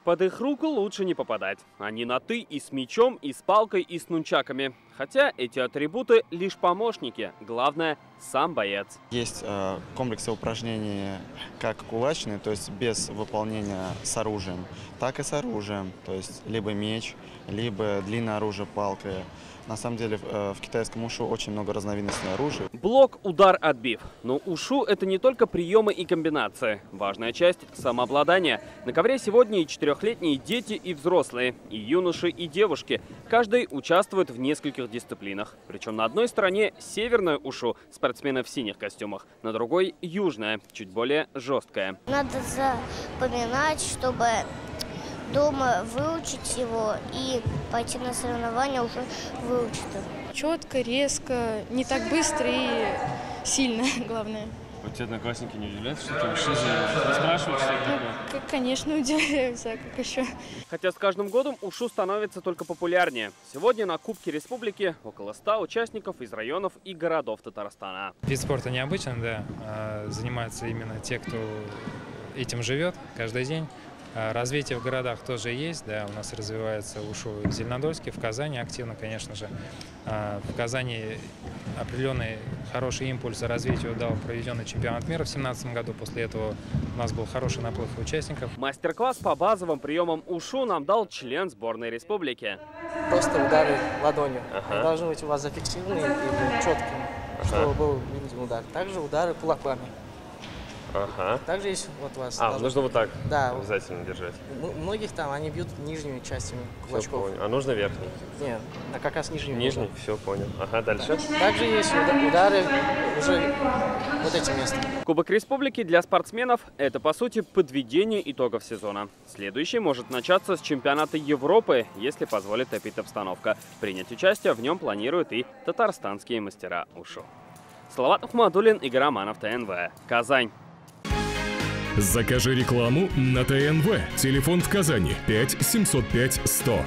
Под их руку лучше не попадать. Они на «ты» и с мечом, и с палкой, и с нунчаками. Хотя эти атрибуты лишь помощники. Главное – сам боец. Есть комплексы упражнений как кулачные, то есть без выполнения с оружием, так и с оружием. То есть либо меч, либо длинное оружие палкой. На самом деле в китайском ушу очень много разновидностей оружия. Блок, удар, отбив. Но ушу – это не только приемы и комбинации. Важная часть – самообладание. На ковре сегодня и 4-летние дети, и взрослые, и юноши, и девушки. Каждый участвует в нескольких дисциплинах. Причем на одной стороне северная ушу – спортсмены в синих костюмах, на другой – южная, чуть более жесткая. Надо запоминать, чтобы дома выучить его и пойти на соревнования уже выучить. Четко, резко, не так быстро и сильно, главное. Вот те одноклассники не удивляются, что ты учишься? Не спрашивают, что это такое? Конечно, удивляются, а как еще? Хотя с каждым годом ушу становится только популярнее. Сегодня на Кубке Республики около 100 участников из районов и городов Татарстана. Вид спорта необычный, да. Занимаются именно те, кто этим живет каждый день. Развитие в городах тоже есть, да, у нас развивается ушу в Зеленодольске, в Казани активно, конечно же. В Казани определенный хороший импульс развитию дал проведенный чемпионат мира в 2017 году. После этого у нас был хороший наплыв участников. Мастер-класс по базовым приемам ушу нам дал член сборной республики. Просто удары ладонью. Должны быть у вас зафиксированы и четкими, чтобы был виден удар. Также удары кулаками. Также есть вот у вас. Нужно вот так, да, обязательно держать. Многих там они бьют нижними частями кулачков. А нужно верхний? Нет, как раз нижний. Нижний, все понял. Дальше. Также есть удары уже вот этим местом. Кубок Республики для спортсменов – это, по сути, подведение итогов сезона. Следующий может начаться с чемпионата Европы, если позволит эпидобстановка. Принять участие в нем планируют и татарстанские мастера ушу. Салават Ахмадуллин, Игорь Романов, ТНВ, Казань. Закажи рекламу на ТНВ. Телефон в Казани 5 705 100.